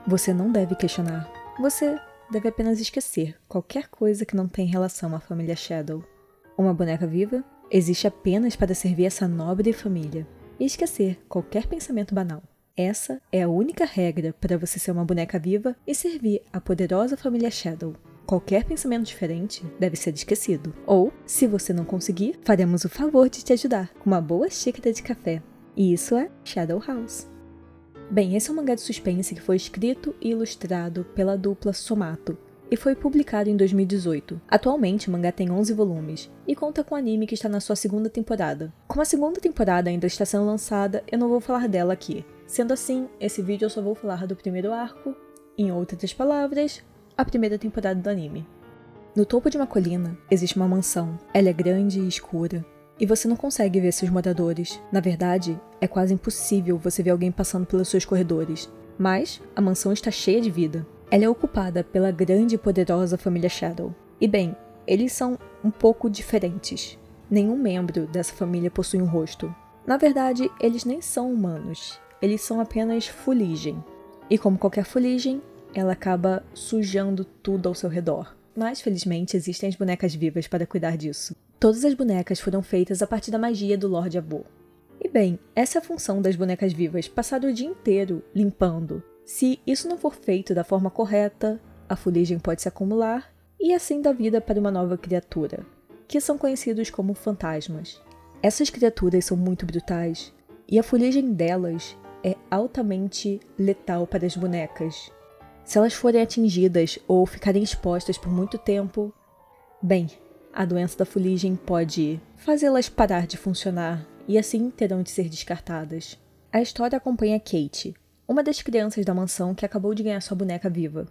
Você não deve questionar. Você deve apenas esquecer qualquer coisa que não tem relação à família Shadow. Uma boneca viva existe apenas para servir essa nobre família e esquecer qualquer pensamento banal. Essa é a única regra para você ser uma boneca viva e servir a poderosa família Shadow. Qualquer pensamento diferente deve ser esquecido. Ou, se você não conseguir, faremos o favor de te ajudar com uma boa xícara de café. E isso é Shadow House. Bem, esse é um mangá de suspense que foi escrito e ilustrado pela dupla Somato e foi publicado em 2018. Atualmente, o mangá tem 11 volumes e conta com o anime que está na sua segunda temporada. Como a segunda temporada ainda está sendo lançada, eu não vou falar dela aqui. Sendo assim, esse vídeo eu só vou falar do primeiro arco, em outras palavras, a primeira temporada do anime. No topo de uma colina existe uma mansão. Ela é grande e escura, e você não consegue ver seus moradores. Na verdade, é quase impossível você ver alguém passando pelos seus corredores. Mas a mansão está cheia de vida. Ela é ocupada pela grande e poderosa família Shadow. E bem, eles são um pouco diferentes. Nenhum membro dessa família possui um rosto. Na verdade, eles nem são humanos. Eles são apenas fuligem. E como qualquer fuligem, ela acaba sujando tudo ao seu redor. Mas, felizmente, existem as bonecas vivas para cuidar disso. Todas as bonecas foram feitas a partir da magia do Lorde Avô. E bem, essa é a função das bonecas vivas, passar o dia inteiro limpando. Se isso não for feito da forma correta, a fuligem pode se acumular e assim dar vida para uma nova criatura, que são conhecidos como fantasmas. Essas criaturas são muito brutais e a fuligem delas é altamente letal para as bonecas. Se elas forem atingidas ou ficarem expostas por muito tempo, bem, a doença da fuligem pode fazê-las parar de funcionar e assim terão de ser descartadas. A história acompanha Kate, uma das crianças da mansão que acabou de ganhar sua boneca viva.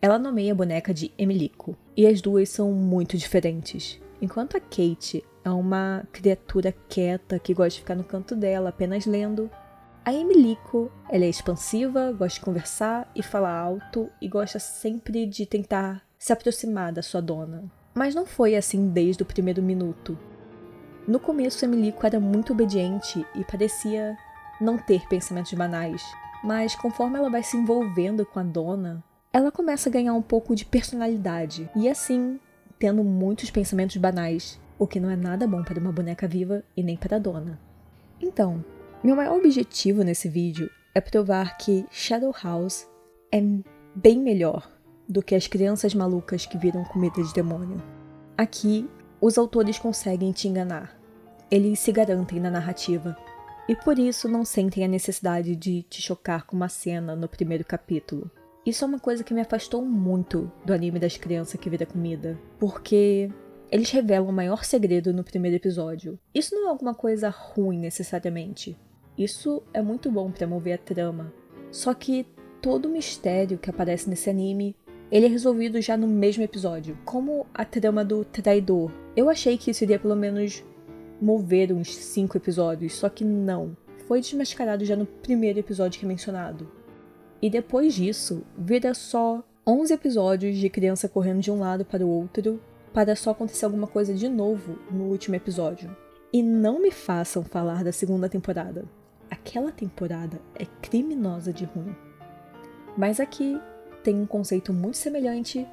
Ela nomeia a boneca de Emilico, e as duas são muito diferentes. Enquanto a Kate é uma criatura quieta que gosta de ficar no canto dela apenas lendo, a Emilico, ela é expansiva, gosta de conversar e falar alto e gosta sempre de tentar se aproximar da sua dona. Mas não foi assim desde o primeiro minuto. No começo, Emilico era muito obediente e parecia não ter pensamentos banais. Mas conforme ela vai se envolvendo com a dona, ela começa a ganhar um pouco de personalidade. E assim, tendo muitos pensamentos banais, o que não é nada bom para uma boneca viva e nem para a dona. Então, meu maior objetivo nesse vídeo é provar que Shadow House é bem melhor do que as crianças malucas que viram comida de demônio. Aqui, os autores conseguem te enganar. Eles se garantem na narrativa. E por isso não sentem a necessidade de te chocar com uma cena no primeiro capítulo. Isso é uma coisa que me afastou muito do anime das crianças que vira comida. Porque eles revelam o maior segredo no primeiro episódio. Isso não é alguma coisa ruim necessariamente. Isso é muito bom para mover a trama. Só que todo o mistério que aparece nesse anime, ele é resolvido já no mesmo episódio. Como a trama do traidor. Eu achei que isso iria pelo menos mover uns 5 episódios, só que não. Foi desmascarado já no primeiro episódio que é mencionado. E depois disso, vira só 11 episódios de criança correndo de um lado para o outro, para só acontecer alguma coisa de novo no último episódio. E não me façam falar da segunda temporada. Aquela temporada é criminosa de ruim. Mas aqui tem um conceito muito semelhante,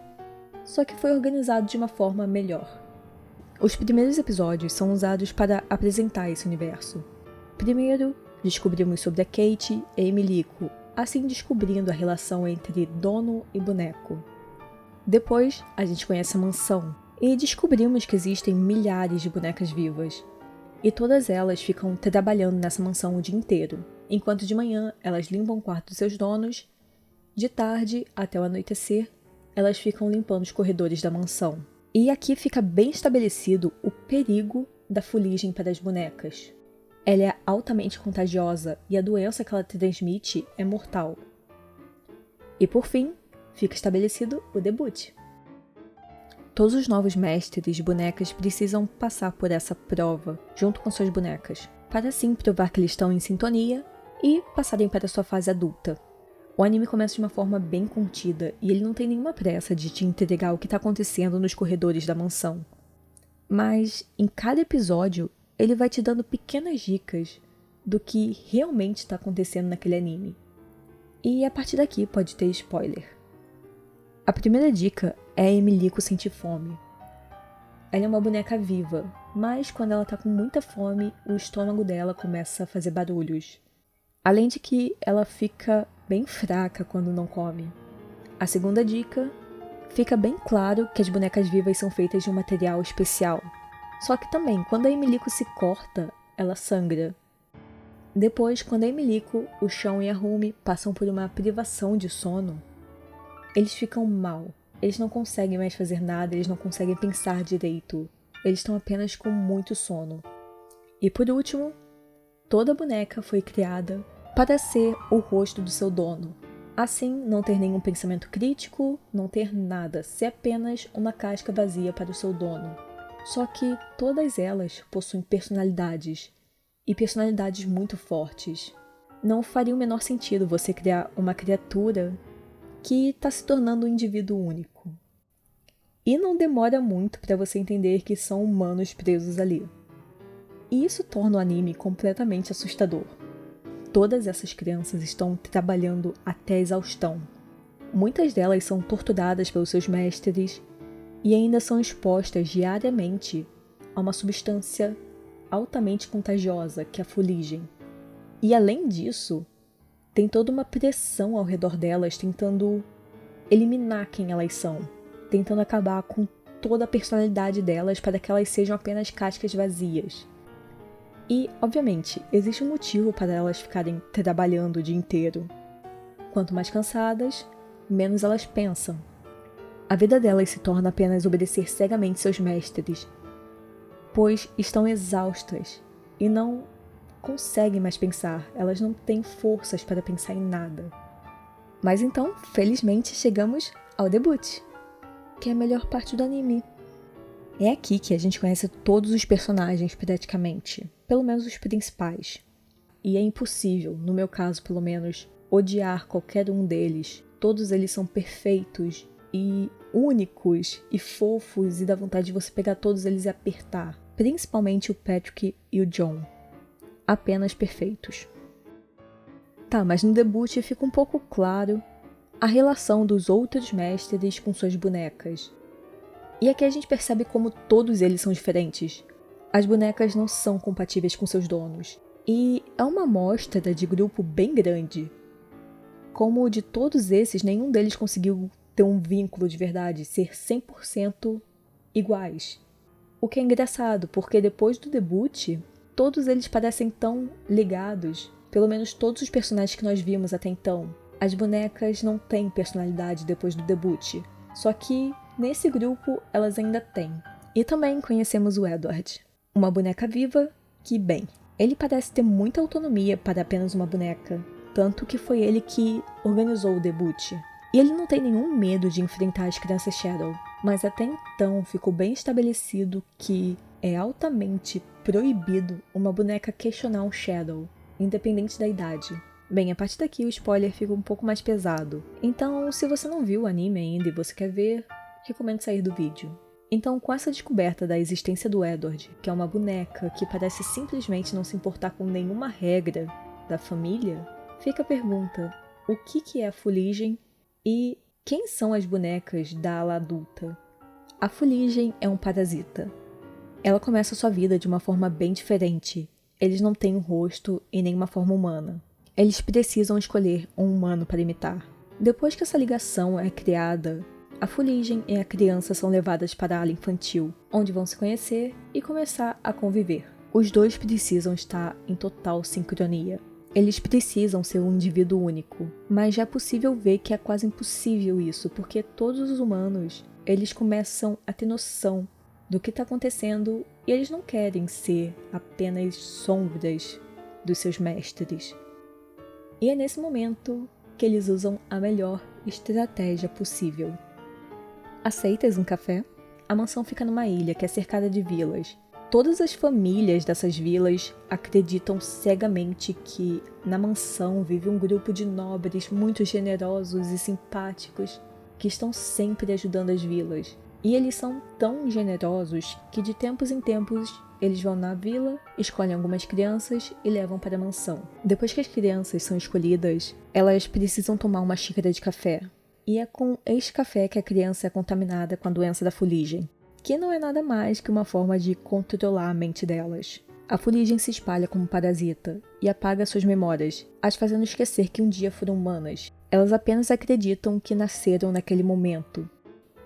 só que foi organizado de uma forma melhor. Os primeiros episódios são usados para apresentar esse universo. Primeiro, descobrimos sobre a Kate e Emilico, assim descobrindo a relação entre dono e boneco. Depois, a gente conhece a mansão e descobrimos que existem milhares de bonecas vivas. E todas elas ficam trabalhando nessa mansão o dia inteiro, enquanto de manhã elas limpam o quarto dos seus donos, de tarde até o anoitecer, elas ficam limpando os corredores da mansão. E aqui fica bem estabelecido o perigo da fuligem para as bonecas. Ela é altamente contagiosa e a doença que ela transmite é mortal. E por fim, fica estabelecido o debut. Todos os novos mestres de bonecas precisam passar por essa prova, junto com suas bonecas, para assim provar que eles estão em sintonia e passarem para sua fase adulta. O anime começa de uma forma bem contida e ele não tem nenhuma pressa de te entregar o que está acontecendo nos corredores da mansão. Mas, em cada episódio, ele vai te dando pequenas dicas do que realmente está acontecendo naquele anime. E a partir daqui pode ter spoiler. A primeira dica é a Emilico sentir fome. Ela é uma boneca viva, mas quando ela tá com muita fome, o estômago dela começa a fazer barulhos. Além de que ela fica bem fraca quando não come. A segunda dica, fica bem claro que as bonecas vivas são feitas de um material especial. Só que também, quando a Emilico se corta, ela sangra. Depois, quando a Emilico, o Chão e a Rumi passam por uma privação de sono, eles ficam mal. Eles não conseguem mais fazer nada, eles não conseguem pensar direito. Eles estão apenas com muito sono. E por último, toda boneca foi criada para ser o rosto do seu dono. Assim, não ter nenhum pensamento crítico, não ter nada, ser apenas uma casca vazia para o seu dono. Só que todas elas possuem personalidades, e personalidades muito fortes. Não faria o menor sentido você criar uma criatura que está se tornando um indivíduo único. E não demora muito para você entender que são humanos presos ali. E isso torna o anime completamente assustador. Todas essas crianças estão trabalhando até a exaustão. Muitas delas são torturadas pelos seus mestres e ainda são expostas diariamente a uma substância altamente contagiosa, que é a fuligem. E além disso, tem toda uma pressão ao redor delas tentando eliminar quem elas são, tentando acabar com toda a personalidade delas para que elas sejam apenas cascas vazias. E, obviamente, existe um motivo para elas ficarem trabalhando o dia inteiro. Quanto mais cansadas, menos elas pensam. A vida delas se torna apenas obedecer cegamente seus mestres, pois estão exaustas e não conseguem mais pensar, elas não têm forças para pensar em nada. Mas então, felizmente, chegamos ao debut, que é a melhor parte do anime. É aqui que a gente conhece todos os personagens praticamente, pelo menos os principais. E é impossível, no meu caso pelo menos, odiar qualquer um deles. Todos eles são perfeitos e únicos e fofos e dá vontade de você pegar todos eles e apertar. Principalmente o Patrick e o John. Apenas perfeitos. Tá, mas no debut fica um pouco claro a relação dos outros mestres com suas bonecas. E aqui a gente percebe como todos eles são diferentes. As bonecas não são compatíveis com seus donos. E é uma amostra de grupo bem grande. Como de todos esses, nenhum deles conseguiu ter um vínculo de verdade, ser 100% iguais. O que é engraçado, porque depois do debut, todos eles parecem tão ligados. Pelo menos todos os personagens que nós vimos até então. As bonecas não têm personalidade depois do debut. Só que, nesse grupo, elas ainda têm. E também conhecemos o Edward. Uma boneca viva que, bem, ele parece ter muita autonomia para apenas uma boneca. Tanto que foi ele que organizou o debut. E ele não tem nenhum medo de enfrentar as crianças Shadow. Mas até então ficou bem estabelecido que é altamente proibido uma boneca questionar um Shadow, independente da idade. Bem, a partir daqui o spoiler fica um pouco mais pesado. Então, se você não viu o anime ainda e você quer ver, recomendo sair do vídeo. Então, com essa descoberta da existência do Edward, que é uma boneca que parece simplesmente não se importar com nenhuma regra da família, fica a pergunta: o que é a fuligem e quem são as bonecas da ala adulta? A fuligem é um parasita. Ela começa sua vida de uma forma bem diferente. Eles não têm um rosto e nem uma forma humana. Eles precisam escolher um humano para imitar. Depois que essa ligação é criada, a fuligem e a criança são levadas para a ala infantil, onde vão se conhecer e começar a conviver. Os dois precisam estar em total sincronia. Eles precisam ser um indivíduo único, mas já é possível ver que é quase impossível isso, porque todos os humanos, eles começam a ter noção do que está acontecendo e eles não querem ser apenas sombras dos seus mestres. E é nesse momento que eles usam a melhor estratégia possível. Aceitas um café? A mansão fica numa ilha que é cercada de vilas. Todas as famílias dessas vilas acreditam cegamente que na mansão vive um grupo de nobres muito generosos e simpáticos que estão sempre ajudando as vilas. E eles são tão generosos que de tempos em tempos eles vão na vila, escolhem algumas crianças e levam para a mansão. Depois que as crianças são escolhidas, elas precisam tomar uma xícara de café. E é com este café que a criança é contaminada com a doença da fuligem, que não é nada mais que uma forma de controlar a mente delas. A fuligem se espalha como um parasita e apaga suas memórias, as fazendo esquecer que um dia foram humanas. Elas apenas acreditam que nasceram naquele momento.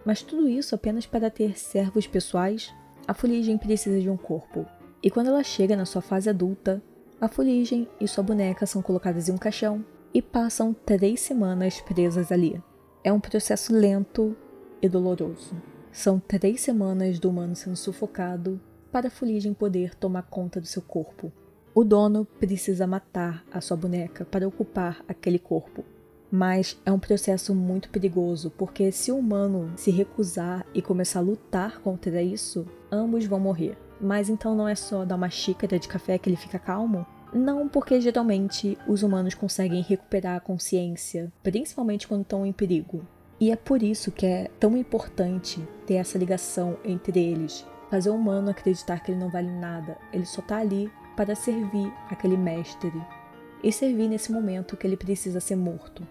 Mas tudo isso apenas para ter servos pessoais? A fuligem precisa de um corpo. E quando ela chega na sua fase adulta, a fuligem e sua boneca são colocadas em um caixão e passam 3 semanas presas ali. É um processo lento e doloroso. São 3 semanas do humano sendo sufocado para a fuligem poder tomar conta do seu corpo. O dono precisa matar a sua boneca para ocupar aquele corpo. Mas é um processo muito perigoso, porque se o humano se recusar e começar a lutar contra isso, ambos vão morrer. Mas então não é só dar uma xícara de café que ele fica calmo? Não, porque geralmente os humanos conseguem recuperar a consciência, principalmente quando estão em perigo. E é por isso que é tão importante ter essa ligação entre eles. Fazer o humano acreditar que ele não vale nada, ele só tá ali para servir aquele mestre. E servir nesse momento que ele precisa ser morto.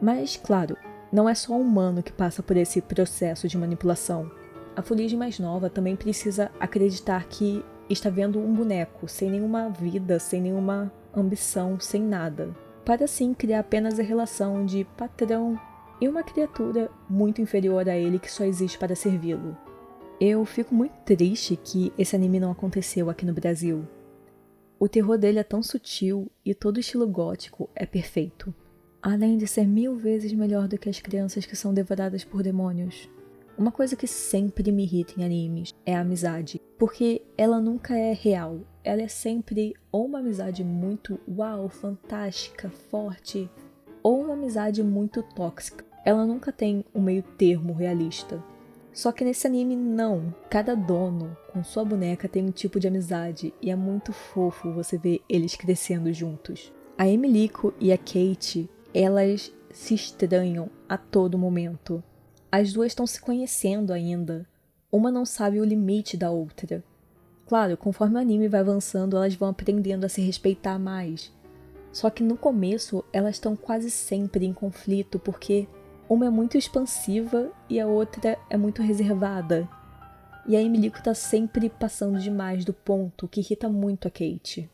Mas, claro, não é só o humano que passa por esse processo de manipulação. A fuligem mais nova também precisa acreditar que está vendo um boneco, sem nenhuma vida, sem nenhuma ambição, sem nada. Para assim criar apenas a relação de patrão e uma criatura muito inferior a ele que só existe para servi-lo. Eu fico muito triste que esse anime não aconteceu aqui no Brasil. O terror dele é tão sutil e todo o estilo gótico é perfeito. Além de ser 1000 vezes melhor do que as crianças que são devoradas por demônios. Uma coisa que sempre me irrita em animes é a amizade, porque ela nunca é real. Ela é sempre ou uma amizade muito uau, fantástica, forte, ou uma amizade muito tóxica. Ela nunca tem um meio termo realista. Só que nesse anime não. Cada dono com sua boneca tem um tipo de amizade e é muito fofo você ver eles crescendo juntos. A Emilico e a Kate, elas se estranham a todo momento. As duas estão se conhecendo ainda. Uma não sabe o limite da outra. Claro, conforme o anime vai avançando, elas vão aprendendo a se respeitar mais. Só que no começo, elas estão quase sempre em conflito, porque uma é muito expansiva e a outra é muito reservada. E a Emilico tá sempre passando demais do ponto, que irrita muito a Kate.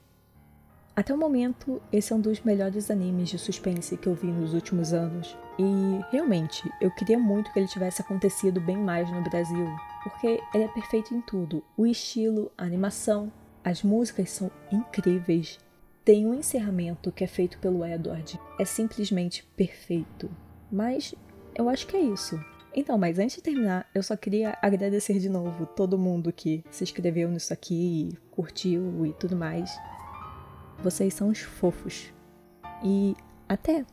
Até o momento, esse é um dos melhores animes de suspense que eu vi nos últimos anos. E, realmente, eu queria muito que ele tivesse acontecido bem mais no Brasil, porque ele é perfeito em tudo. O estilo, a animação, as músicas são incríveis. Tem um encerramento que é feito pelo Edward. É simplesmente perfeito. Mas, eu acho que é isso. Então, mas antes de terminar, eu só queria agradecer de novo todo mundo que se inscreveu nisso aqui, e curtiu e tudo mais. Vocês são os fofos. E até!